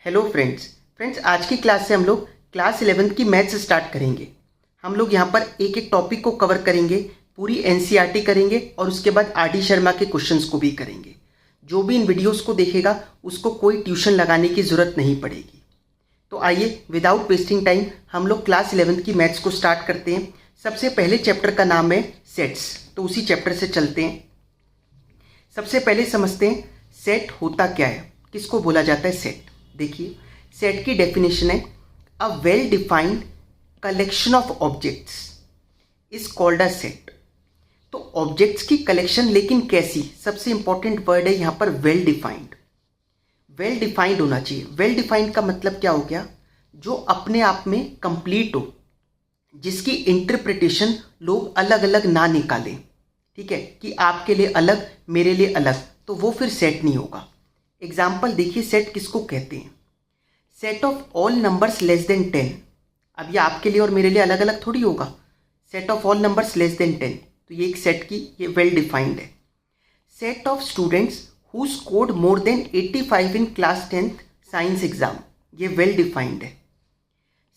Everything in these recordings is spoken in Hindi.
हेलो फ्रेंड्स आज की क्लास से हम लोग क्लास 11th की मैथ्स स्टार्ट करेंगे। हम लोग यहाँ पर एक एक टॉपिक को कवर करेंगे, पूरी एनसीईआरटी करेंगे और उसके बाद आर.डी. शर्मा के क्वेश्चंस को भी करेंगे। जो भी इन वीडियोस को देखेगा उसको कोई ट्यूशन लगाने की ज़रूरत नहीं पड़ेगी। तो आइए विदाउट वेस्टिंग टाइम हम लोग क्लास 11th की मैथ्स को स्टार्ट करते हैं। सबसे पहले चैप्टर का नाम है सेट्स, तो उसी चैप्टर से चलते हैं। सबसे पहले समझते हैं सेट होता क्या है, किसको बोला जाता है सेट। देखिए सेट की डेफिनेशन है a well defined collection of objects is called a set. तो ऑब्जेक्ट्स की कलेक्शन, लेकिन कैसी, सबसे इंपॉर्टेंट वर्ड है यहाँ पर वेल डिफाइंड। वेल डिफाइंड होना चाहिए। वेल डिफाइंड का मतलब क्या हो गया, जो अपने आप में कंप्लीट हो, जिसकी इंटरप्रिटेशन लोग अलग अलग ना निकालें। ठीक है, कि आपके लिए अलग मेरे लिए अलग, तो वो फिर सेट नहीं होगा। एग्जाम्पल देखिए, सेट किसको कहते हैं। Set of all numbers less then 10। अब ये आपके लिए और मेरे लिए अलग अलग थोड़ी होगा। Set of all numbers less then 10, तो ये एक सेट की ये वेल डिफाइंड है। Set of students who scored more than 85 in class 10th science exam, ये वेल डिफाइंड है।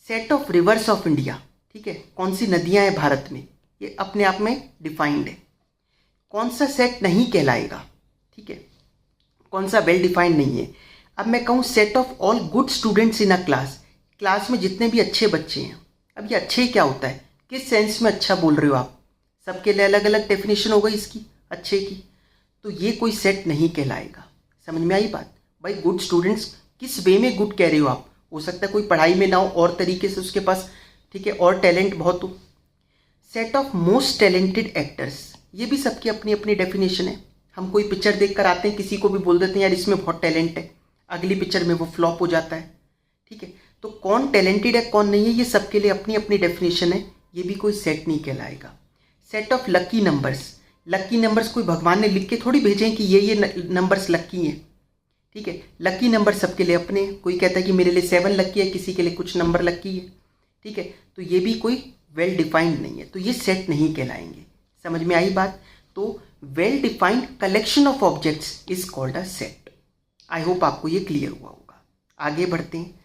Set of reverse of India, ठीक है, कौन सी नदियां हैं भारत में, ये अपने आप में डिफाइंड है। कौन सा सेट नहीं कहलाएगा, ठीक है, कौन सा वेल डिफाइंड नहीं है। अब मैं कहूँ set of all good students in a class, class में जितने भी अच्छे बच्चे हैं। अब ये अच्छे क्या होता है, किस सेंस में अच्छा बोल रहे हो आप, सबके लिए अलग अलग डेफिनेशन होगा इसकी अच्छे की, तो ये कोई सेट नहीं कहलाएगा। समझ में आई बात भाई। गुड स्टूडेंट्स किस वे में गुड कह रहे हो आप, हो सकता है कोई पढ़ाई में ना हो और तरीके से उसके पास, ठीक है, और टैलेंट बहुत हो। Set of most talented actors, ये भी सबकी अपनी अपनी डेफिनेशन है। हम कोई पिक्चर देख कर आते हैं, किसी को भी बोल देते हैं यार इसमें बहुत टैलेंट है, अगली पिक्चर में वो फ्लॉप हो जाता है। ठीक है, तो कौन टैलेंटेड है कौन नहीं है, ये सबके लिए अपनी अपनी डेफिनेशन है, ये भी कोई सेट नहीं कहलाएगा। Set of lucky numbers, lucky numbers कोई भगवान ने लिख के थोड़ी भेजे हैं कि ये नंबर्स लकी हैं। ठीक है, लकी नंबर सबके लिए अपने, कोई कहता है कि मेरे लिए 7 लकी है, किसी के लिए कुछ नंबर लकी है। ठीक है, तो ये भी कोई वेल डिफाइंड नहीं है, तो ये सेट नहीं कहलाएंगे। समझ में आई बात। तो well defined collection of objects is called a set. I hope आपको ये क्लियर हुआ होगा। आगे बढ़ते हैं।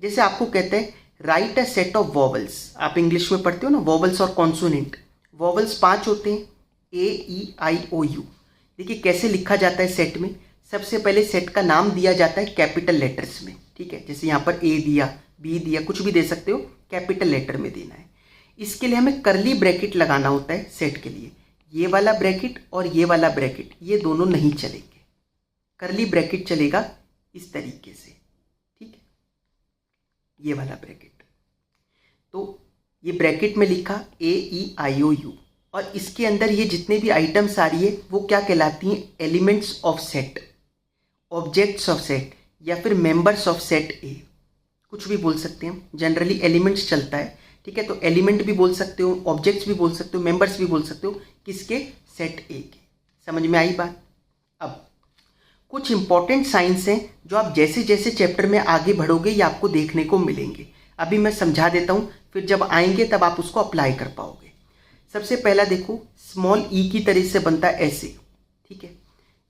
जैसे आपको कहते हैं right a set of vowels, आप इंग्लिश में पढ़ते हो ना वॉवल्स और कॉन्सोनेंट। वॉवल्स 5 होते हैं, A-E-I-O-U। देखिए कैसे लिखा जाता है सेट में। सबसे पहले सेट का नाम दिया जाता है कैपिटल लेटर्स में। ठीक है, जैसे यहाँ पर A दिया, B दिया, कुछ भी दे सकते हो, कैपिटल लेटर में देना है। इसके लिए हमें करली ब्रैकेट लगाना होता है सेट के लिए। ये वाला ब्रैकेट और ये वाला ब्रैकेट, ये दोनों नहीं चलेंगे, करली ब्रैकेट चलेगा इस तरीके से। ठीक है, ये वाला ब्रैकेट, तो ये ब्रैकेट में लिखा A-E-I-O-U, और इसके अंदर ये जितने भी आइटम्स आ रही है वो क्या कहलाती हैं, elements of set, objects of set, या फिर मेंबर्स ऑफ सेट ए, कुछ भी बोल सकते हैं। जनरली एलिमेंट्स चलता है। ठीक है, तो एलिमेंट भी बोल सकते हो, ऑब्जेक्ट्स भी बोल सकते हो, मेंबर्स भी बोल सकते हो, किसके, सेट ए के। समझ में आई बात। अब कुछ इंपॉर्टेंट साइंस हैं जो आप जैसे जैसे चैप्टर में आगे बढ़ोगे ये आपको देखने को मिलेंगे। अभी मैं समझा देता हूँ, फिर जब आएंगे तब आप उसको अप्लाई कर पाओगे। सबसे पहला देखो, स्मॉल ई की तरह से बनता है ऐसे। ठीक है,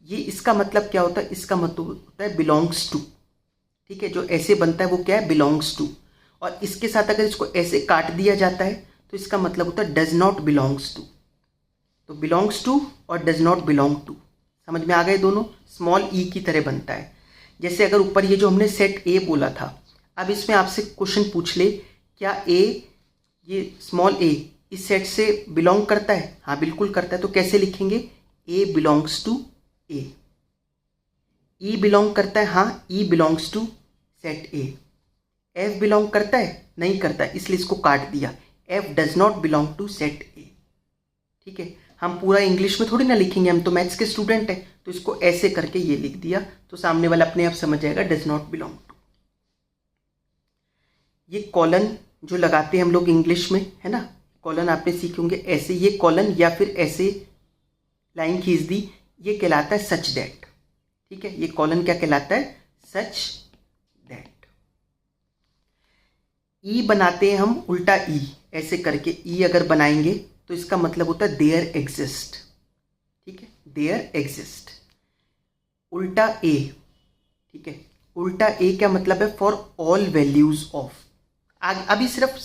ये इसका मतलब क्या होता है, इसका मतलब होता है बिलोंग्स टू। ठीक है, जो ऐसे बनता है वो क्या है, बिलोंग्स टू। और इसके साथ अगर इसको ऐसे काट दिया जाता है तो इसका मतलब होता है डज नॉट बिलोंग्स टू। तो बिलोंग्स टू और डज नॉट बिलोंग टू, समझ में आ गए दोनों। स्मॉल ई की तरह बनता है। जैसे अगर ऊपर ये जो हमने सेट ए बोला था, अब इसमें आपसे क्वेश्चन पूछ ले, क्या ए, ये स्मॉल ए इस सेट से बिलोंग करता है, हाँ बिल्कुल करता है, तो कैसे लिखेंगे, A belongs to A. E belong करता है, हाँ E belongs to set A. F belong करता है, नहीं करता, इसलिए इसको काट दिया, F does not belong to set A. ठीक है, हम पूरा इंग्लिश में थोड़ी ना लिखेंगे, हम तो मैथ्स के स्टूडेंट हैं, तो इसको ऐसे करके ये लिख दिया, तो सामने वाला अपने आप समझ जाएगा डज नॉट बिलोंग टू। ये कॉलन जो लगाते हैं हम लोग इंग्लिश में, है ना, कॉलन आपने सीखे होंगे ऐसे, ये कॉलन या फिर ऐसे लाइन खींच दी, ये कहलाता है सच दैट। ठीक है, ये कॉलन क्या कहलाता है, सच दैट। ई बनाते हैं हम उल्टा ई, ऐसे करके ई अगर बनाएंगे तो इसका मतलब होता है देयर एग्जिस्ट। ठीक है, देयर एग्जिस्ट, उल्टा ए। ठीक है, उल्टा ए क्या मतलब है? For all values of. अभी सिर्फ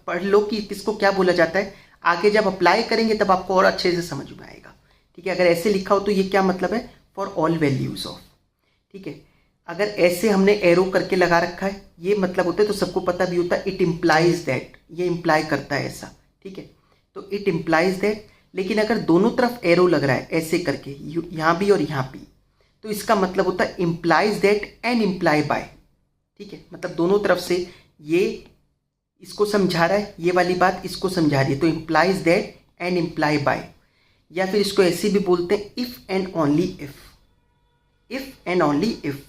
पढ़ लो कि किसको क्या बोला जाता है, आगे जब अप्लाई करेंगे तब आपको और अच्छे से समझ में आएगा। ठीक है, अगर ऐसे लिखा हो तो ये क्या मतलब है? For all values of. ठीक है, अगर ऐसे हमने एरो करके लगा रखा है, ये मतलब होता है, तो सबको पता भी होता है इट इम्प्लाइज दैट, ये इम्प्लाई करता है ऐसा। ठीक है, तो इट इम्प्लाइज दैट। लेकिन अगर दोनों तरफ एरो लग रहा है ऐसे करके, यहाँ भी और यहाँ भी, तो इसका मतलब होता है implies that and implied by. ठीक है, मतलब दोनों तरफ से ये इसको समझा रहा है, ये वाली बात इसको समझा रही है, तो implies that and implied by. या फिर इसको ऐसे भी बोलते हैं if and only if, if and only if,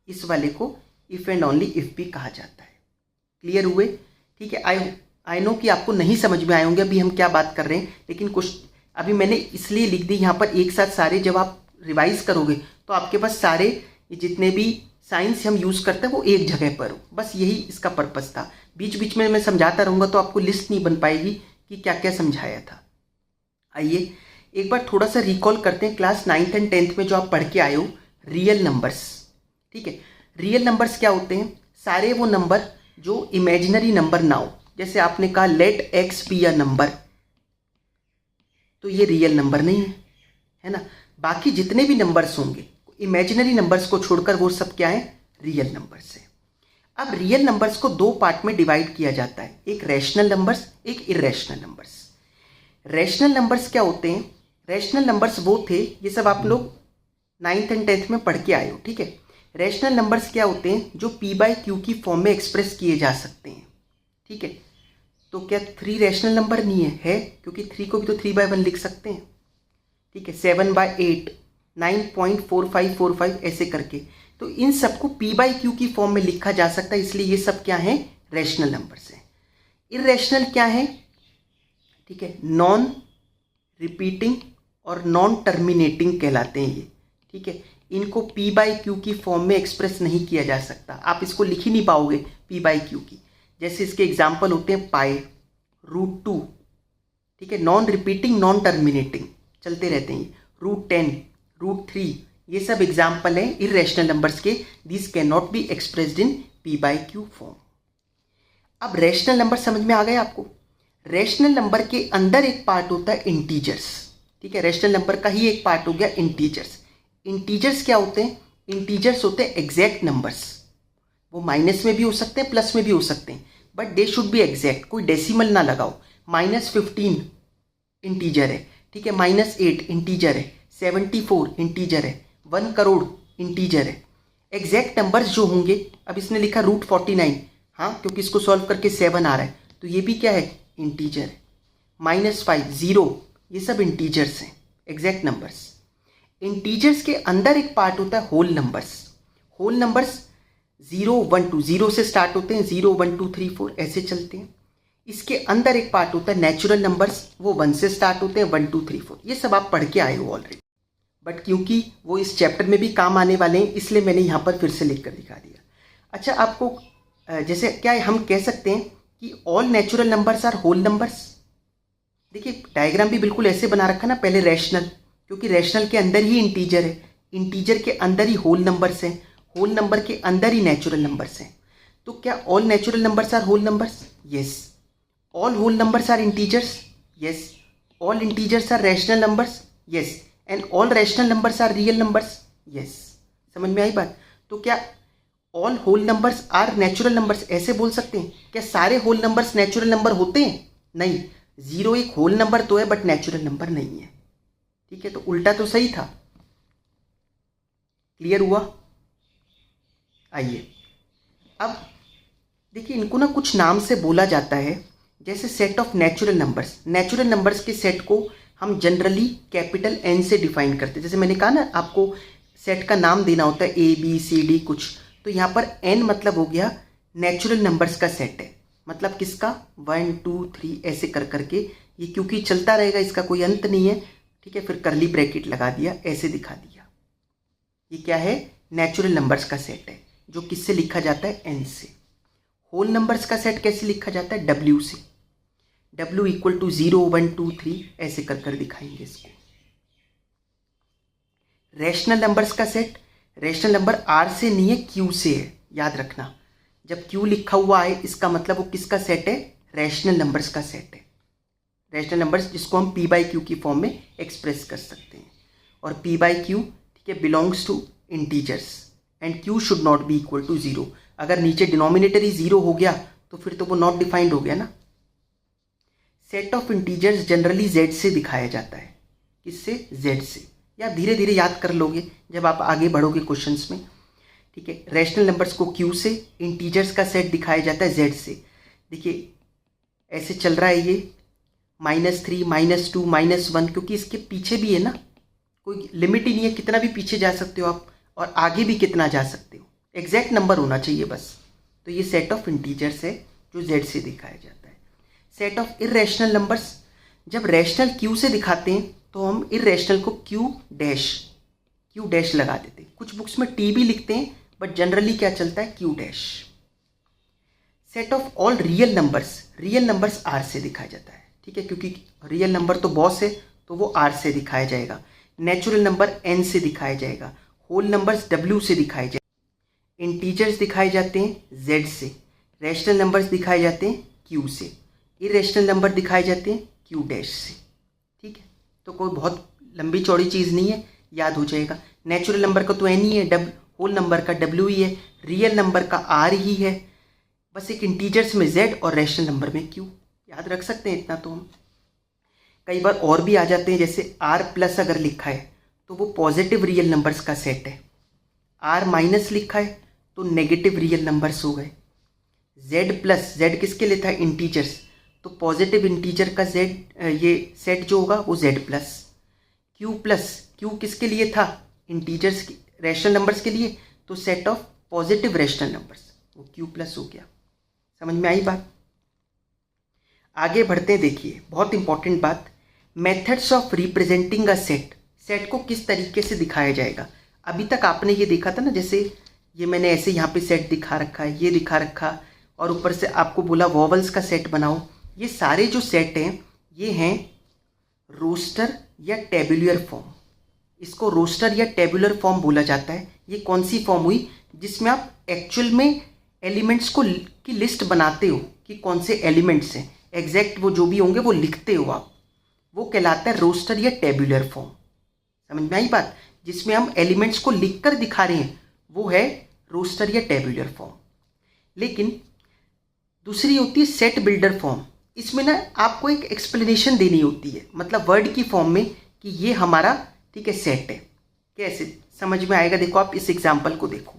इस वाले को इफ एंड ओनली इफ भी कहा जाता है। क्लियर हुए? ठीक है, आई नो कि आपको नहीं समझ में आए होंगे अभी हम क्या बात कर रहे हैं, लेकिन कुछ अभी मैंने इसलिए लिख दी यहाँ पर एक साथ सारे, जब आप रिवाइज करोगे तो आपके पास सारे जितने भी साइंस हम यूज़ करते हैं वो एक जगह पर हो, बस यही इसका पर्पस था। बीच बीच में मैं समझाता रहूँगा तो आपको लिस्ट नहीं बन पाएगी कि क्या क्या समझाया था। आइए एक बार थोड़ा सा रिकॉल करते हैं क्लास 9th एंड 10th में जो आप पढ़ के आए हो, रियल नंबर्स। ठीक है, रियल नंबर्स क्या होते हैं? सारे वो नंबर जो इमेजिनरी नंबर ना हो। जैसे आपने कहा let x be a number, तो ये रियल नंबर नहीं है ना। बाकी जितने भी नंबर्स होंगे इमेजिनरी नंबर्स को छोड़कर वो सब क्या है? रियल नंबर्स है। अब रियल नंबर्स को दो पार्ट में डिवाइड किया जाता है, एक रैशनल नंबर्स, एक इरेशनल नंबर्स। रैशनल नंबर्स क्या होते हैं? रैशनल नंबर्स वो थे, ये सब आप लोग 9th एंड 10th में पढ़ के आए हो। ठीक है, रैशनल नंबर्स क्या होते हैं? जो p/q की फॉर्म में एक्सप्रेस किए जा सकते हैं। ठीक है, तो क्या 3 रैशनल नंबर नहीं है? क्योंकि 3 को भी तो 3/1 लिख सकते हैं। ठीक है, 7/8, 9.4545 ऐसे करके, तो इन सबको p/q की फॉर्म में लिखा जा सकता है, इसलिए ये सब क्या है? रैशनल नंबर्स हैं। इरेशनल क्या है? ठीक है, नॉन रिपीटिंग और नॉन टर्मिनेटिंग कहलाते हैं ये। ठीक है, इनको p/q की फॉर्म में एक्सप्रेस नहीं किया जा सकता, आप इसको लिख ही नहीं पाओगे p/q की। जैसे इसके एग्जाम्पल होते हैं पाई, √2। ठीक है, नॉन रिपीटिंग नॉन टर्मिनेटिंग चलते रहते हैं। √10, √3, ये सब एग्जाम्पल हैं इरेशनल नंबर्स के। This can not be expressed in p/q form. अब रैशनल नंबर समझ में आ गए आपको? रैशनल नंबर के अंदर एक पार्ट होता है इंटीजर्स। ठीक है, रैशनल नंबर का ही एक पार्ट हो गया इंटीजर्स। इंटीजर्स क्या होते हैं? इंटीजर्स होते हैं एग्जैक्ट नंबर्स। वो माइनस में भी हो सकते हैं, प्लस में भी हो सकते हैं, but they should be exact, कोई डेसिमल ना लगाओ। -15 इंटीजर है। ठीक है, -8 इंटीजर है, 74 इंटीजर है, 1 करोड़ इंटीजर है। एग्जैक्ट नंबर्स जो होंगे, अब इसने लिखा √49, हाँ क्योंकि इसको सॉल्व करके 7 आ रहा है, तो ये भी क्या है? इंटीजर है। -5, 0, ये सब इंटीजर्स हैं, एग्जैक्ट नंबर्स। इंटीजर्स के अंदर एक पार्ट होता है होल नंबर्स। होल नंबर्स 0, 1, 2, 0 से स्टार्ट होते हैं, 0, 1, 2, 3, 4 ऐसे चलते हैं। इसके अंदर एक पार्ट होता है नेचुरल नंबर्स, वो 1 से स्टार्ट होते हैं, 1, 2, 3, 4। ये सब आप पढ़ के आए हो ऑलरेडी, बट क्योंकि वो इस चैप्टर में भी काम आने वाले हैं इसलिए मैंने यहाँ पर फिर से लिख कर दिखा दिया। अच्छा, आपको जैसे क्या हम कह सकते हैं कि all natural numbers are whole numbers. देखिए डायग्राम भी बिल्कुल ऐसे बना रखा ना, पहले रैशनल, क्योंकि रैशनल के अंदर ही इंटीजर है, इंटीजर के अंदर ही होल नंबर्स हैं, होल नंबर के अंदर ही नेचुरल नंबर्स हैं। तो क्या all natural numbers are whole numbers? Yes. All whole numbers are integers? Yes. All integers are rational numbers? Yes. And all rational numbers are real numbers? Yes. समझ में आई बात? तो क्या all whole numbers are natural numbers ऐसे बोल सकते हैं? क्या सारे होल नंबर्स नेचुरल नंबर होते हैं? नहीं, 0 एक होल नंबर तो है बट नेचुरल नंबर नहीं है। ठीक है, तो उल्टा तो सही था। क्लियर हुआ? आइए अब देखिए, इनको ना कुछ नाम से बोला जाता है, जैसे set of natural numbers. Natural numbers के सेट को हम जनरली कैपिटल N से डिफाइन करते हैं। जैसे मैंने कहा ना, आपको सेट का नाम देना होता है ABCD कुछ, तो यहाँ पर N मतलब हो गया नेचुरल नंबर्स का सेट है। मतलब किसका? 1, 2, 3 ऐसे कर करके, ये क्योंकि चलता रहेगा, इसका कोई अंत नहीं है। ठीक है, फिर कर्ली ब्रैकेट लगा दिया, ऐसे दिखा दिया। ये क्या है? नेचुरल नंबर्स का सेट है, जो किससे लिखा जाता है? N से। होल नंबर्स का सेट कैसे लिखा जाता है? W से। W = 0, 1, 2, 3 ऐसे कर कर दिखाएंगे इसको। रैशनल नंबर्स का सेट, रैशनल नंबर आर से नहीं है, क्यू से है, याद रखना। जब क्यू लिखा हुआ है इसका मतलब वो किसका सेट है? रैशनल नंबर्स का सेट है। रैशनल नंबर्स जिसको हम पी बाई क्यू की फॉर्म में एक्सप्रेस कर सकते हैं। और पी बाई क्यू, ठीक है, belongs to integers and Q should not be equal to zero. अगर नीचे डिनोमिनेटर ही जीरो हो गया तो फिर तो वो नॉट डिफाइंड हो गया ना। Set of integers generally Z से दिखाया जाता है। किससे? जेड से। या धीरे धीरे याद कर लोगे जब आप आगे बढ़ोगे क्वेश्चंस में, ठीक है। रैशनल नंबर्स को क्यू से, इंटीजर्स का सेट दिखाया जाता है जेड से। देखिए ऐसे चल रहा है ये -3, -2, -1, क्योंकि इसके पीछे भी है ना, कोई लिमिट ही नहीं है, कितना भी पीछे जा सकते हो आप और आगे भी कितना जा सकते हो, एग्जैक्ट नंबर होना चाहिए बस। तो ये सेट ऑफ इंटीजर्स है जो जेड से दिखाया जाता है। सेट ऑफ इर्रेशनल नंबर्स, जब रैशनल क्यू से दिखाते हैं तो हम इर्रेशनल को क्यू डैश लगा देते हैं। कुछ बुक्स में टी भी लिखते हैं बट जनरली क्या चलता है? Q dash. Set of all real numbers R से दिखाया जाता है, ठीक है, क्योंकि रियल नंबर तो बॉस है तो वो आर से दिखाया जाएगा। नेचुरल नंबर एन से दिखाया जाएगा। होल नंबर्स डब्ल्यू से दिखाए जाएंगे। इंटीजर्स दिखाए जाते हैं जेड से। रैशनल नंबर्स दिखाए जाते हैं क्यू से। इरेशनल नंबर दिखाए जाते हैं क्यू डैश से, ठीक है। तो कोई बहुत लंबी चौड़ी चीज़ नहीं है, याद हो जाएगा। नेचुरल नंबर का तो एन ही है, होल नंबर का डब्ल्यू ही है, रियल नंबर का आर ही है, बस एक इंटीजर्स में जेड और रैशनल नंबर में क्यू। याद रख सकते हैं इतना तो हम। कई बार और भी आ जाते हैं, जैसे आर प्लस अगर लिखा है तो वो पॉजिटिव रियल नंबर्स का सेट है। आर माइनस लिखा है तो नेगेटिव रियल नंबर्स हो गए। जेड प्लस, जेड किसके लिए था? इंटीजर्स, तो पॉजिटिव इंटीजर का जेड ये सेट जो होगा वो Z plus. Q plus, Q किसके लिए था? इंटीजर्स, रैशनल नंबर्स के लिए, तो set of positive rational numbers, वो क्यू प्लस हो गया। समझ में आई बात? आगे बढ़ते हैं। देखिए बहुत इंपॉर्टेंट बात, methods of representing a set को किस तरीके से दिखाया जाएगा। अभी तक आपने ये देखा था ना, जैसे ये मैंने ऐसे यहाँ पे सेट दिखा रखा है, ये दिखा रखा, और ऊपर से आपको बोला वॉवल्स का सेट बनाओ। ये सारे जो सेट हैं ये हैं रोस्टर या टेबुलर फॉर्म। इसको रोस्टर या टेबुलर फॉर्म बोला जाता है। ये कौन सी फॉर्म हुई? जिसमें आप एक्चुअल में एलिमेंट्स को की लिस्ट बनाते हो कि कौन से एलिमेंट्स हैं, एग्जैक्ट वो जो भी होंगे वो लिखते हो आप, वो कहलाता है रोस्टर या टेबुलर फॉर्म। समझ में आई बात? जिसमें हम एलिमेंट्स को लिखकर दिखा रहे हैं वो है रोस्टर या टेबुलर फॉर्म। लेकिन दूसरी होती है सेट बिल्डर फॉर्म। इसमें ना आपको एक एक्सप्लेनेशन देनी होती है, मतलब वर्ड की फॉर्म में, कि ये हमारा, ठीक है, सेट है। कैसे समझ में आएगा? देखो आप इस एग्जाम्पल को देखो।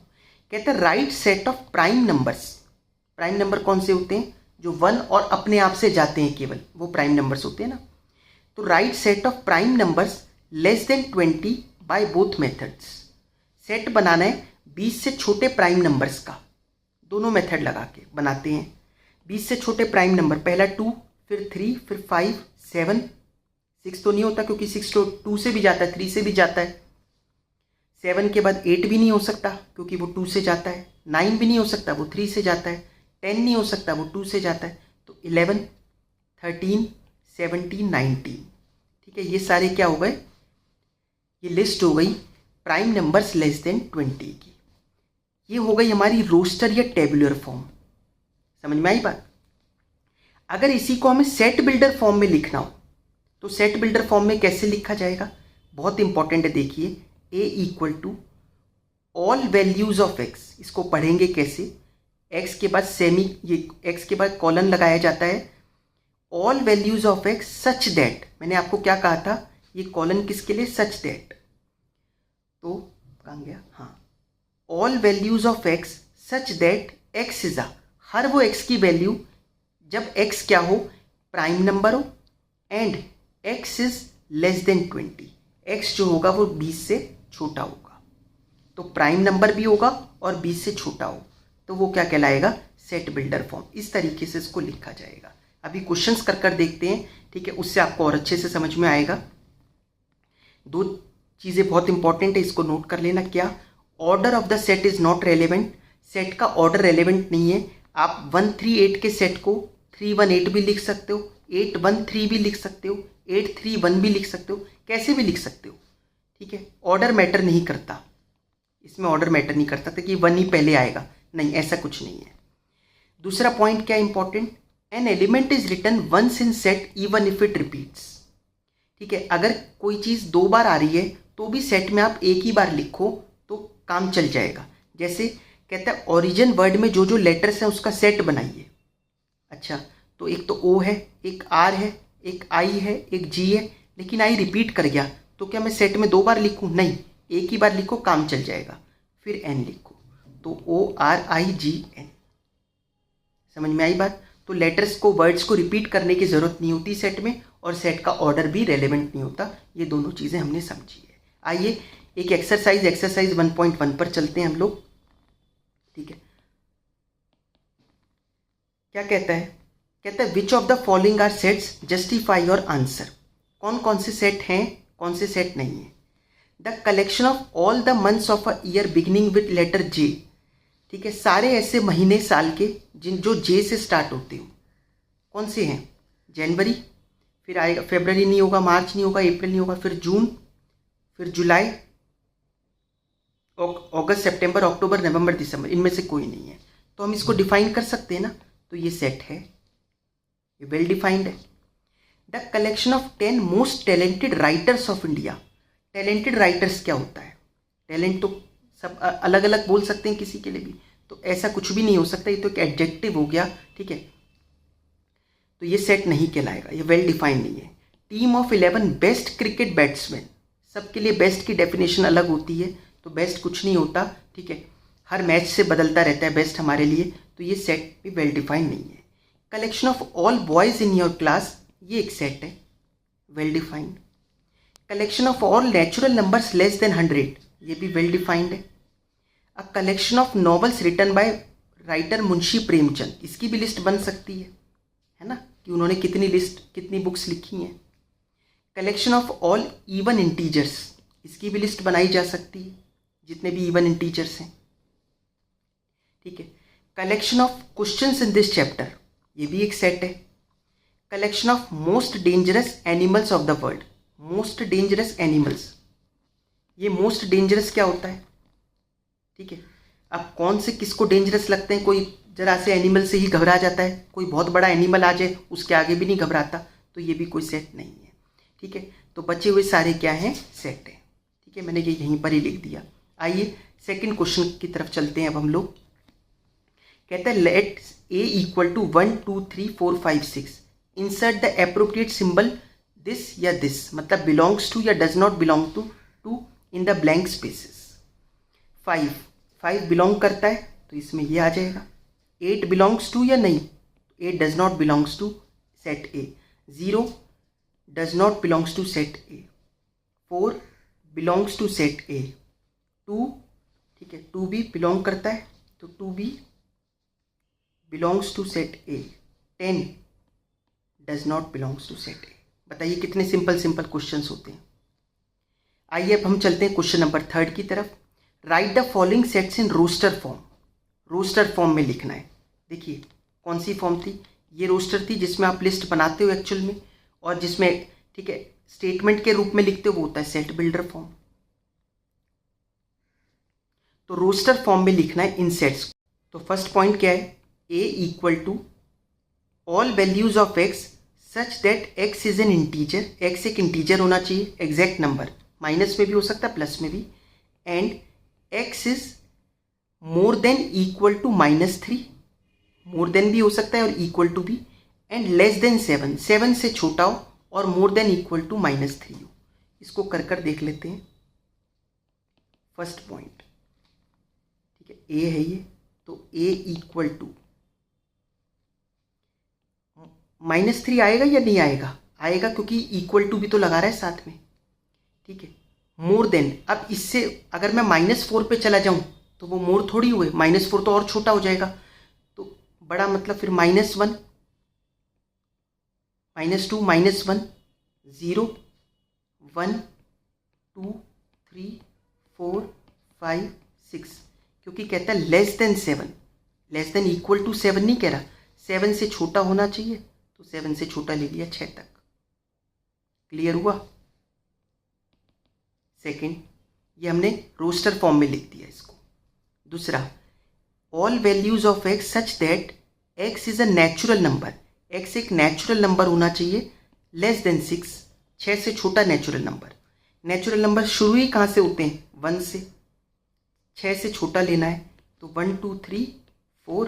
कहते हैं right set of prime numbers. Prime number कौन से होते हैं? जो 1 और अपने आप से जाते हैं केवल, वो प्राइम नंबर्स होते हैं ना। तो right set of prime numbers less than 20 by both methods. Set बनाना है 20 से छोटे प्राइम नंबर्स का, दोनों मेथड लगा के बनाते हैं। 20 से छोटे प्राइम नंबर, पहला 2, फिर 3, फिर 5, 7, 6 तो नहीं होता क्योंकि 6 तो 2 से भी जाता है, 3 से भी जाता है। 7 के बाद 8 भी नहीं हो सकता क्योंकि वो 2 से जाता है। 9 भी नहीं हो सकता, वो 3 से जाता है। 10 नहीं हो सकता, वो 2 से जाता है। तो 11, 13, 17, 19, ठीक है, ये सारे क्या हो गए? ये लिस्ट हो गई प्राइम नंबर्स लेस देन 20 की। ये हो गई हमारी रोस्टर या टेबुलर फॉर्म। समझ में आई बात? अगर इसी को हमें सेट बिल्डर फॉर्म में लिखना हो तो सेट बिल्डर फॉर्म में कैसे लिखा जाएगा? बहुत इंपॉर्टेंट है, देखिए। A equal to all values of X. इसको पढ़ेंगे कैसे? एक्स के बाद ये एक्स के बाद कॉलन लगाया जाता है। All values of x such that, मैंने आपको क्या कहा था? ये कॉलन किसके लिए? Such that. तो कहाँ गया? हाँ, all values of x such that X is a, हर वो एक्स की वैल्यू जब एक्स क्या हो? प्राइम नंबर हो, and x is less than 20। X जो होगा वो 20 से छोटा होगा, तो प्राइम नंबर भी होगा और 20 से छोटा हो, तो वो क्या कहलाएगा? Set builder form. इस तरीके से इसको लिखा जाएगा। अभी क्वेश्चंस कर देखते हैं, ठीक है, उससे आपको और अच्छे से समझ में आएगा। 2 चीज़ें बहुत इंपॉर्टेंट है, इसको नोट कर लेना। क्या? Order of the set is not relevant. Set का ऑर्डर रेलेवेंट नहीं है। आप 138 के सेट को 318 भी लिख सकते हो, 813 भी लिख सकते हो, 831 भी लिख सकते हो, कैसे भी लिख सकते हो, ठीक है, ऑर्डर मैटर नहीं करता। इसमें ऑर्डर मैटर नहीं करता था कि 1 ही पहले आएगा, नहीं, ऐसा कुछ नहीं है। दूसरा पॉइंट क्या important, an element is written once in set even if it repeats. ठीक है, अगर कोई चीज़ 2 बार आ रही है तो भी सेट में आप एक ही बार लिखो तो काम चल जाएगा। जैसे कहता है ओरिजिन वर्ड में जो जो लेटर्स हैं उसका सेट बनाइए। अच्छा, तो एक तो ओ है, एक आर है, एक आई है, एक जी है, लेकिन आई रिपीट कर गया तो क्या मैं सेट में 2 बार लिखूं? नहीं, एक ही बार लिखो, काम चल जाएगा। फिर एन लिखो, तो ओ आर आई जी एन। समझ में आई बात? तो लेटर्स को, वर्ड्स को रिपीट करने की ज़रूरत नहीं होती सेट में, और सेट का ऑर्डर भी रेलेवेंट नहीं होता। ये दोनों चीज़ें हमने समझी है। आइए एक एक्सरसाइज 1.1 पर चलते हैं हम लोग। ठीक है, क्या कहता है? कहता है which of the following are sets, justify your answer. कौन कौन से सेट हैं, कौन से सेट नहीं है? The collection of all the months of a year beginning with letter J. ठीक है, सारे ऐसे महीने साल के जो जे से स्टार्ट होते हो, कौन से हैं? जनवरी, फिर आएगा फरवरी नहीं होगा, मार्च नहीं होगा, अप्रैल नहीं होगा, फिर जून, फिर जुलाई, अगस्त, सितंबर, अक्टूबर, नवंबर, दिसंबर, इनमें से कोई नहीं है। तो हम इसको डिफाइन कर सकते हैं ना, तो ये सेट है, ये वेल डिफाइंड है। The collection of 10 most talented writers of India. Talented writers क्या होता है? टैलेंट तो सब अलग अलग बोल सकते हैं किसी के लिए भी, तो ऐसा कुछ भी नहीं हो सकता, ये तो एक एडजेक्टिव हो गया। ठीक है, तो ये सेट नहीं कहलाएगा, ये वेल डिफाइंड नहीं है। Team of 11 best cricket batsman, सबके लिए बेस्ट की डेफिनेशन अलग होती है, तो बेस्ट कुछ नहीं होता। ठीक है, हर मैच से बदलता रहता है बेस्ट हमारे लिए, तो ये सेट भी वेल डिफाइंड नहीं है। Collection of all boys in your class, ये एक सेट है, well defined. Collection of all natural numbers less than 100, ये भी वेल डिफाइंड है। A collection of novels written by writer Munshi Premchand, इसकी भी लिस्ट बन सकती है ना, कि उन्होंने कितनी बुक्स लिखी हैं। Collection of all even integers, इसकी भी लिस्ट बनाई जा सकती है, जितने भी इवन इंटीजर्स हैं। ठीक है, collection of questions in this chapter, ये भी एक सेट है। Collection of most dangerous animals of the world, most dangerous animals, ये मोस्ट डेंजरस क्या होता है? ठीक है, अब कौन से किसको डेंजरस लगते हैं? कोई जरा से एनिमल से ही घबरा जाता है, कोई बहुत बड़ा एनिमल आ जाए उसके आगे भी नहीं घबराता, तो ये भी कोई सेट नहीं है। ठीक है, तो बचे हुए सारे क्या हैं? सेट है। ठीक है, मैंने ये यहीं पर ही लिख दिया। आइए सेकंड क्वेश्चन की तरफ चलते हैं अब हम लोग। कहता है let A equal to 1 2 3 4 5 6, insert the appropriate symbol this या दिस, मतलब बिलोंग्स टू या does not belong to in the blank spaces. 5 belong करता है तो इसमें ये आ जाएगा। 8 बिलोंग्स टू या नहीं, 8 does not belongs to set A. 0 does not belongs to set A. 4 belongs to set A. 2, ठीक है, 2 भी बिलोंग करता है तो 2 भी belongs to set A. 10 does not belongs to set A. बताइए कितने सिंपल क्वेश्चंस होते हैं। आइए अब हम चलते हैं क्वेश्चन नंबर 3 की तरफ। Write the following sets in roster form, roster form में लिखना है। देखिए कौन सी फॉर्म थी? ये रोस्टर थी जिसमें आप लिस्ट बनाते हो एक्चुअल में, और जिसमें, ठीक है, स्टेटमेंट के रूप में लिखते हो वो होता है सेट बिल्डर फॉर्म। तो रोस्टर फॉर्म में लिखना है इन सेट्स। तो फर्स्ट पॉइंट क्या है? A equal to all values of x such that X is an integer, X एक इंटीजर होना चाहिए, एग्जैक्ट नंबर, माइनस में भी हो सकता है प्लस में भी, and x is more than equal to -3, more than भी हो सकता है और इक्वल टू भी, एंड लेस देन 7, 7 से छोटा हो और मोर देन इक्वल टू -3 हो। इसको कर देख लेते हैं। फर्स्ट पॉइंट, ठीक है, ए है ये, तो ए इक्वल टू -3 आएगा या नहीं आएगा? आएगा, क्योंकि इक्वल टू भी तो लगा रहा है साथ में। ठीक है, मोर देन, अब इससे अगर मैं -4 पे चला जाऊं तो वो मोर थोड़ी हुए, -4 तो और छोटा हो जाएगा, तो बड़ा मतलब फिर -1, -2, -1, 0, 1 2 3 4 5 6, क्योंकि कहता है less than 7, less than equal to 7 नहीं कह रहा, 7 से छोटा होना चाहिए, तो 7 से छोटा ले लिया 6 तक। क्लियर हुआ? सेकेंड, ये हमने रोस्टर फॉर्म में लिख दिया इसको। दूसरा, all values of x such that X is a natural number, x एक नेचुरल नंबर होना चाहिए, लेस देन 6, 6 से छोटा नेचुरल नंबर। नेचुरल नंबर शुरू ही कहाँ से होते हैं? 1 से, 6 से छोटा लेना है, तो 1 2 3 4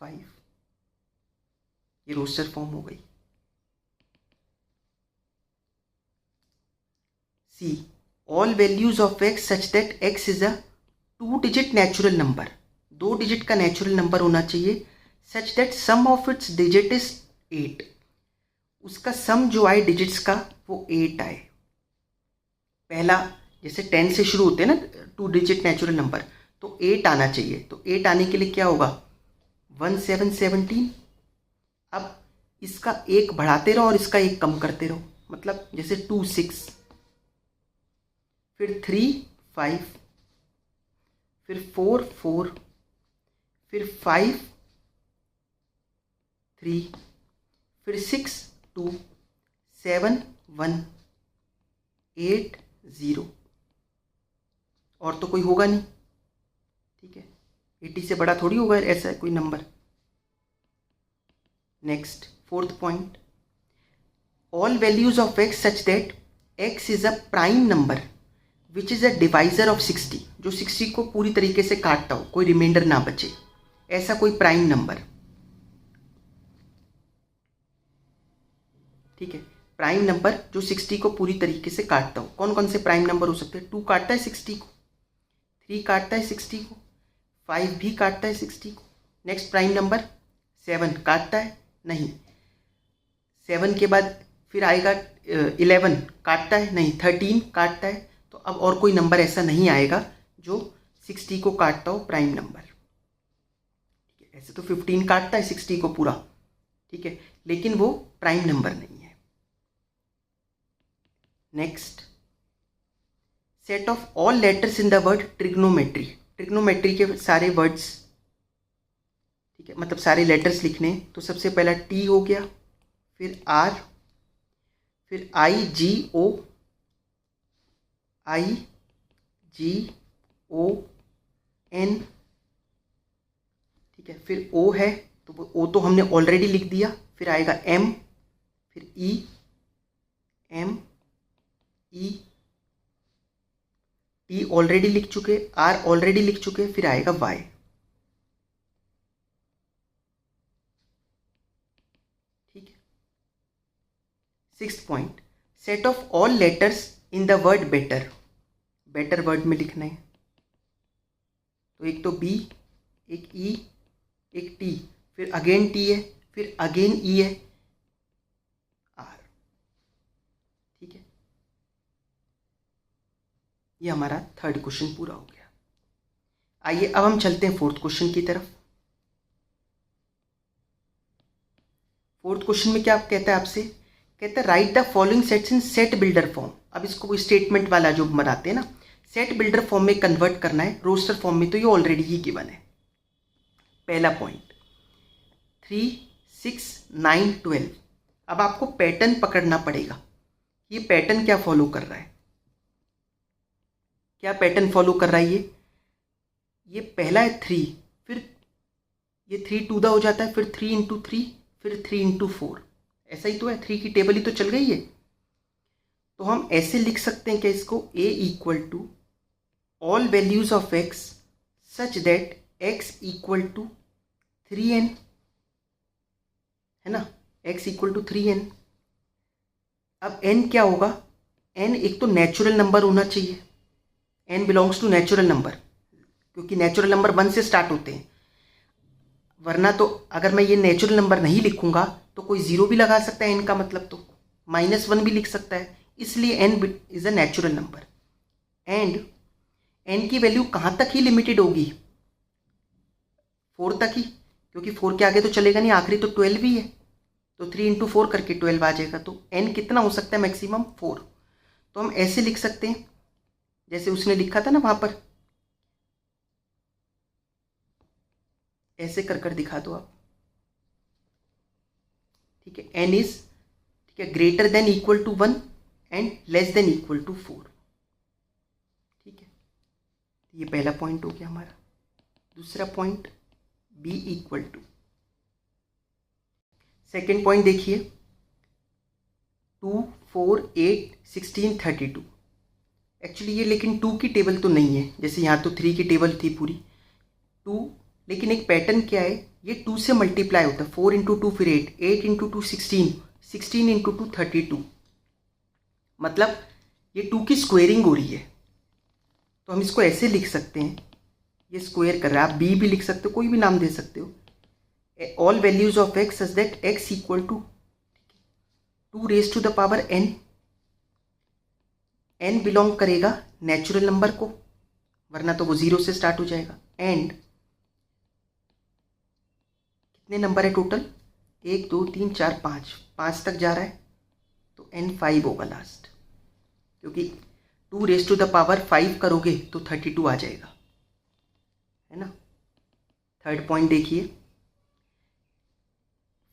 5, ये रोस्टर फॉर्म हो गई। C, all values of x such that X is a 2 digit natural number, 2 digit का नेचुरल नंबर होना चाहिए, such that sum of its digit is 8, उसका सम जो आए डिजिट्स का वो 8 आए। पहला जैसे 10 से शुरू होते हैं ना 2 डिजिट नेचुरल नंबर, तो 8 आना चाहिए, तो 8 आने के लिए क्या होगा? 1 7 17। अब इसका एक बढ़ाते रहो और इसका एक कम करते रहो, मतलब जैसे 2 6, फिर 3 5, फिर 4 4, फिर 5 3, फिर 6 2, 7 1, 8 0, और तो कोई होगा नहीं, ठीक है, 80 से बड़ा थोड़ी होगा ऐसा कोई number. Next, fourth point, all values of x such that X is a prime number which is a divisor of 60, जो 60 को पूरी तरीके से काटता हो, कोई रिमाइंडर ना बचे, ऐसा कोई प्राइम नंबर, ठीक है, प्राइम नंबर जो 60 को पूरी तरीके से काटता हो। कौन कौन से प्राइम नंबर हो सकते हैं? 2 काटता है 60 को, 3 काटता है 60 को, 5 भी काटता है 60 को। नेक्स्ट प्राइम नंबर 7 काटता है नहीं, 7 के बाद फिर आएगा 11 काटता है नहीं, 13 काटता है, तो अब और कोई नंबर ऐसा नहीं आएगा जो 60 को काटता हो प्राइम नंबर, ठीक है। ऐसे तो 15 काटता है 60 को पूरा, ठीक है, लेकिन वो प्राइम नंबर नहीं है। Next, set of all letters in the word trigonometry, trigonometry के सारे वर्ड्स, ठीक है, मतलब सारे लेटर्स लिखने, तो सबसे पहला टी हो गया, फिर आर, फिर आई जी ओ, आई जी ओ एन, ठीक है, फिर ओ है तो वो ओ तो हमने ऑलरेडी लिख दिया, फिर आएगा एम, फिर ई, एम ई, टी ऑलरेडी लिख चुके, आर ऑलरेडी लिख चुके, फिर आएगा वाई, ठीक है। Sixth point, set of all letters in the word better, better word में लिखना है, तो एक तो बी, एक ई, एक टी, फिर अगेन टी है, फिर अगेन ई है, आर, ठीक है। ये हमारा थर्ड क्वेश्चन पूरा हो गया। आइए अब हम चलते हैं फोर्थ क्वेश्चन की तरफ। फोर्थ क्वेश्चन में क्या कहता है आपसे? कहता है right the following sets in set builder form. अब इसको कोई स्टेटमेंट वाला जो बनाते हैं ना, सेट बिल्डर फॉर्म में कन्वर्ट करना है, रोस्टर फॉर्म में तो ये ऑलरेडी ही गिवन है। पहला पॉइंट 3 6 9 12। अब आपको पैटर्न पकड़ना पड़ेगा, ये पैटर्न क्या फॉलो कर रहा है, क्या पैटर्न फॉलो कर रहा है ये पहला है 3, फिर ये 3 टू द हो जाता है, फिर 3 इंटू 3, फिर 3 इंटू 4, ऐसा ही तो है, 3 की टेबल ही तो चल गई है। तो हम ऐसे लिख सकते हैं कि इसको a equal to all values of x such that x equal to 3n, है ना, x इक्वल टू 3n। अब n क्या होगा? n एक तो नेचुरल नंबर होना चाहिए, n belongs to natural number, क्योंकि नेचुरल नंबर 1 से स्टार्ट होते हैं, वरना तो अगर मैं ये नेचुरल नंबर नहीं लिखूंगा तो कोई जीरो भी लगा सकता है n का मतलब, तो -1 भी लिख सकता है, इसलिए n is a natural number. And n की वैल्यू कहाँ तक ही लिमिटेड होगी? 4 तक ही, क्योंकि 4 के आगे तो चलेगा नहीं, आखिरी तो 12 ही है, तो 3 इंटू 4 करके 12 आ जाएगा, तो n कितना हो सकता है मैक्सिमम? 4। तो हम ऐसे लिख सकते हैं जैसे उसने लिखा था ना वहाँ पर, ऐसे कर कर दिखा दो आप, ठीक है। n इज, ठीक है, greater than equal to 1 and less than equal to 4, ठीक है। ये पहला पॉइंट हो गया हमारा। दूसरा point b equal to, second point देखिए 2, 4, 8, 16, 32। एक्चुअली ये लेकिन 2 की टेबल तो नहीं है, जैसे यहाँ तो 3 की टेबल थी पूरी 2, लेकिन एक पैटर्न क्या है, ये 2 से मल्टीप्लाई होता है। 4 इंटू 2 फिर 8, 8 इंटू 2 16, 16 इंटू 2 32, मतलब ये 2 की स्क्वेयरिंग हो रही है। तो हम इसको ऐसे लिख सकते हैं, ये स्क्वायर कर रहा है, आप बी भी लिख सकते हो, कोई भी नाम दे सकते हो। All values of x such that x equal to 2 raise to the power n। n belong करेगा नेचुरल नंबर को, वरना तो वो 0 से स्टार्ट हो जाएगा। एंड कितने नंबर है टोटल, 1 2 3 4 5 तक जा रहा है, तो n 5 होगा लास्ट, क्योंकि 2 रेज टू द पावर 5 करोगे तो 32 आ जाएगा, है ना। थर्ड पॉइंट देखिए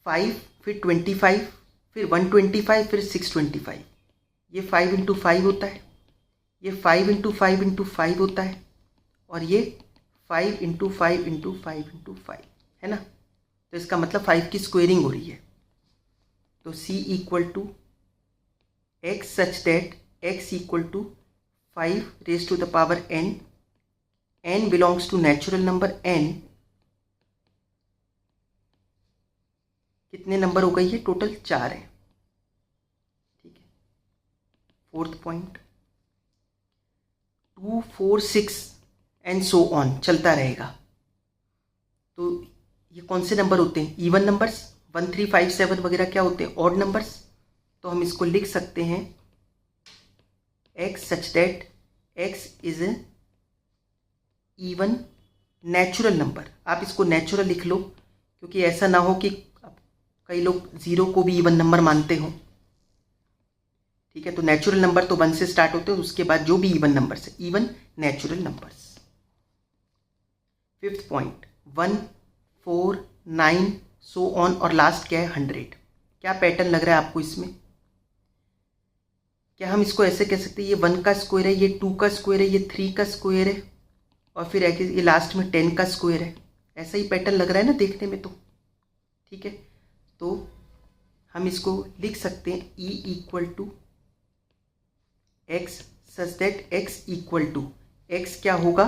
5 फिर 25 फिर 125 फिर 625, ये 5 इंटू 5 होता है, ये 5 इंटू 5 इंटू 5 होता है, और ये 5 इंटू 5 इंटू 5 इंटू 5, है ना। तो इसका मतलब 5 की स्क्वेयरिंग हो रही है। तो c equal to x such that x equal to 5 raise to the power n, n belongs to natural number n। कितने नंबर हो गई है टोटल, 4 है, ठीक है। Fourth point 2 4 6 and so on चलता रहेगा। तो ये कौन से नंबर होते हैं, इवन नंबर्स। 1 3 5 7 वगैरह क्या होते हैं, ऑड नंबर्स। तो हम इसको लिख सकते हैं x such that x is a even natural number. आप इसको नेचुरल लिख लो, क्योंकि ऐसा ना हो कि कई लोग 0 को भी इवन नंबर मानते हो, ठीक है। तो नेचुरल नंबर तो 1 से स्टार्ट होते हैं, उसके बाद जो भी इवन नंबर्स है, even natural numbers. Fifth point 1 4 9 so on, और लास्ट क्या है 100। क्या पैटर्न लग रहा है आपको इसमें, क्या हम इसको ऐसे कह सकते हैं, ये 1 का स्क्वायर है, ये 2 का स्क्वायर है, ये 3 का स्क्वायर है, और फिर ये लास्ट में 10 का स्क्वायर है। ऐसा ही पैटर्न लग रहा है ना देखने में, तो ठीक है। तो हम इसको लिख सकते हैं e equal to x such that x equal to, x क्या होगा,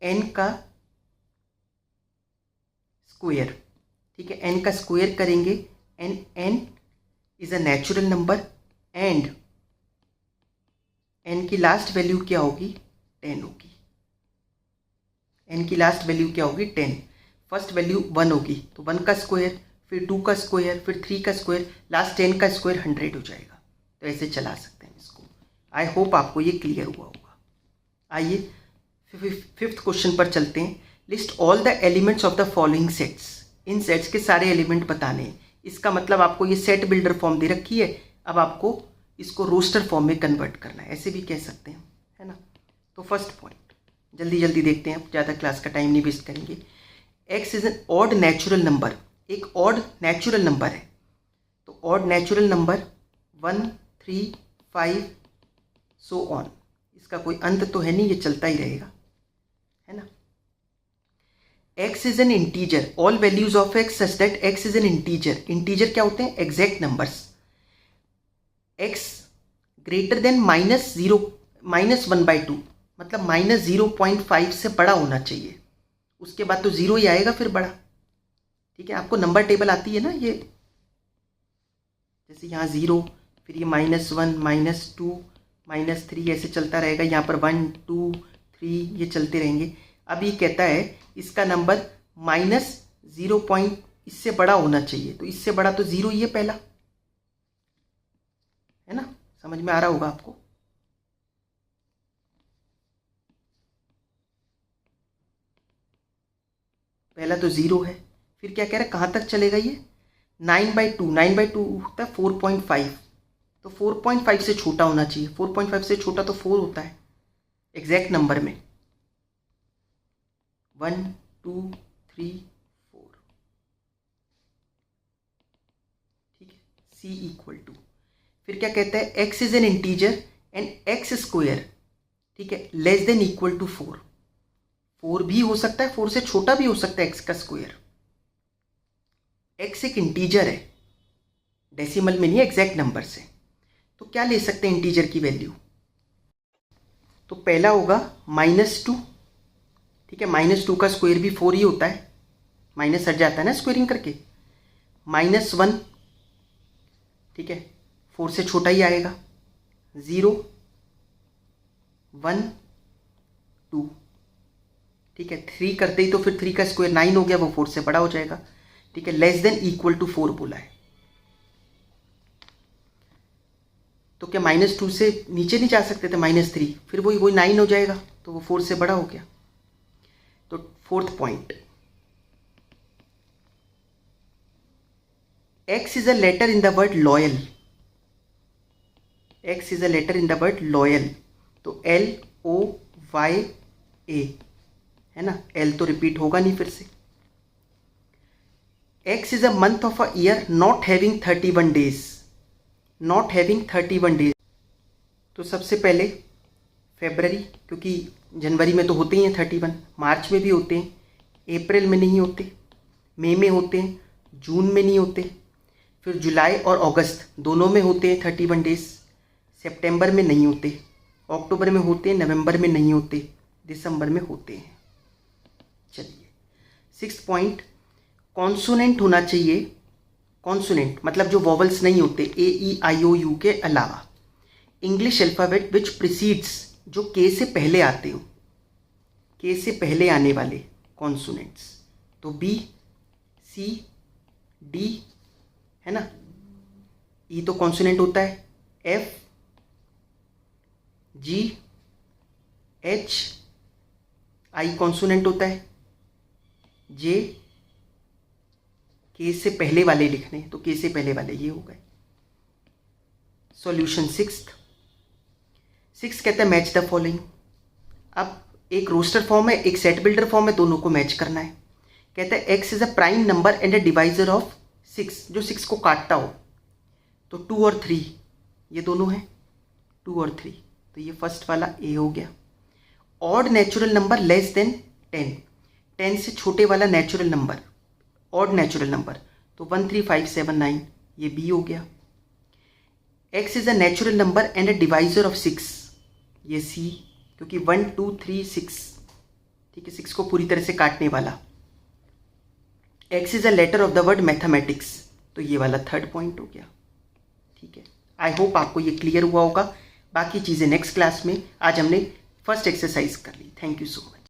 n का स्क्वायर, ठीक है। n का स्क्वायर करेंगे, n is a natural number, and n की लास्ट वैल्यू क्या होगी, 10 होगी। n की लास्ट वैल्यू क्या होगी, 10। फर्स्ट वैल्यू 1 होगी, तो 1 का स्क्वायर, फिर 2 का स्क्वायर, फिर 3 का स्क्वायर, लास्ट 10 का स्क्वायर 100 हो जाएगा। तो ऐसे चला सकते हैं इसको। आई होप आपको ये क्लियर हुआ होगा। आइए फिफ्थ क्वेश्चन पर चलते हैं। List all the elements of the following sets. In sets के सारे एलिमेंट बताने हैं। इसका मतलब आपको ये सेट बिल्डर फॉर्म दे रखी है, अब आपको इसको रोस्टर फॉर्म में कन्वर्ट करना है, ऐसे भी कह सकते हैं, है ना। तो फर्स्ट पॉइंट जल्दी जल्दी देखते हैं, ज़्यादा क्लास का टाइम नहीं वेस्ट करेंगे। x is an odd natural number, एक ऑड नेचुरल नंबर है। तो odd natural number 1 3 5 so on, इसका कोई अंत तो है नहीं, ये चलता ही रहेगा, है ना। x is an integer, all values of x such that x is an integer. Integer क्या होते हैं, exact numbers. x greater than -1/2, मतलब -0.5 से बड़ा होना चाहिए, उसके बाद तो 0 ही आएगा फिर बड़ा, ठीक है। आपको नंबर टेबल आती है ना, ये जैसे यहाँ 0, फिर ये -1 -2 -3 ऐसे चलता रहेगा, यहाँ पर 1 2 3 ये चलते रहेंगे। अब ये कहता है इसका नंबर -0 इससे बड़ा होना चाहिए, तो इससे बड़ा तो 0 ही है पहला, है ना। समझ में आ रहा होगा आपको। पहला तो 0 है, फिर क्या कह रहा है, कहाँ तक चलेगा ये, 9/2, 9/2 होता है 4.5, तो 4.5 से छोटा होना चाहिए। 4.5 से छोटा तो 4 होता है एग्जैक्ट नंबर में, 1 2 3 4, ठीक है। c इक्वल टू, फिर क्या कहता है, x is an integer and x square ठीक है, लेस देन इक्वल टू 4, 4 भी हो सकता है, 4 से छोटा भी हो सकता है एक्स का स्क्वायर। एक्स एक इंटीजर है, डेसिमल में नहीं, एग्जैक्ट नंबर से। तो क्या ले सकते हैं इंटीजर की वैल्यू? तो पहला होगा -2, ठीक है, -2 का स्क्वायर भी 4 ही होता है, माइनस हट जाता है ना स्क्वायरिंग करके। -1, ठीक है, 4 से छोटा ही आएगा। 0, 1, 2, ठीक है, 3 करते ही तो फिर 3 का स्क्वायर 9 हो गया, वो 4 से बड़ा हो जाएगा, ठीक है। लेस देन इक्वल टू 4 बोला है, तो क्या -2 से नीचे नहीं जा सकते थे, -3, फिर वही 9 हो जाएगा, तो वो 4 से बड़ा हो गया। तो fourth point, X is a letter in the word loyal, X is a letter in the word loyal, तो LOYA है ना, L तो रिपीट होगा नहीं फिर से। X is a month of a year not having 31 days, not having 31 days, तो सबसे पहले फेब्रवरी, क्योंकि जनवरी में तो होते ही हैं 31, मार्च में भी होते हैं, अप्रैल में नहीं होते, मई में होते हैं, जून में नहीं होते, फिर जुलाई और अगस्त दोनों में होते हैं 31 डेज, सितंबर में नहीं होते, अक्टूबर में होते हैं, नवंबर में नहीं होते, दिसंबर में होते हैं। चलिए 6th पॉइंट, कॉन्सोनेंट होना चाहिए, कॉन्सोनेंट मतलब जो वॉवल्स नहीं होते AEIOU के अलावा, इंग्लिश अल्फ़ाबेट विच प्रीसीड्स, जो के से पहले आते हो, के से पहले आने वाले कॉन्सोनेंट्स, तो B, C, D है ना, ई तो कॉन्सोनेंट होता है, F, G, H, आई कॉन्सोनेंट होता है, J, के से पहले वाले लिखने, तो के से पहले वाले ये हो गए। सॉल्यूशन 6 कहता है मैच द फॉलोइंग। अब एक रोस्टर फॉर्म है, एक सेट बिल्डर फॉर्म है, दोनों को मैच करना है। कहता है x is a prime number and a divisor of 6, जो 6 को काटता हो, तो 2 और 3 ये दोनों हैं, 2 और 3, तो ये फर्स्ट वाला ए हो गया। Odd natural number less than 10, 10 से छोटे वाला natural number, odd natural number, तो 1, 3, 5, 7, 9 ये बी हो गया। X is a natural number and a divisor of 6, ये सी, क्योंकि 1, 2, 3, 6, ठीक है, 6 को पूरी तरह से काटने वाला। X is a letter of the word mathematics, तो ये वाला थर्ड पॉइंट हो गया, ठीक है। आई होप आपको ये क्लियर हुआ होगा, बाकी चीज़ें नेक्स्ट क्लास में। आज हमने फर्स्ट एक्सरसाइज कर ली। Thank you so much.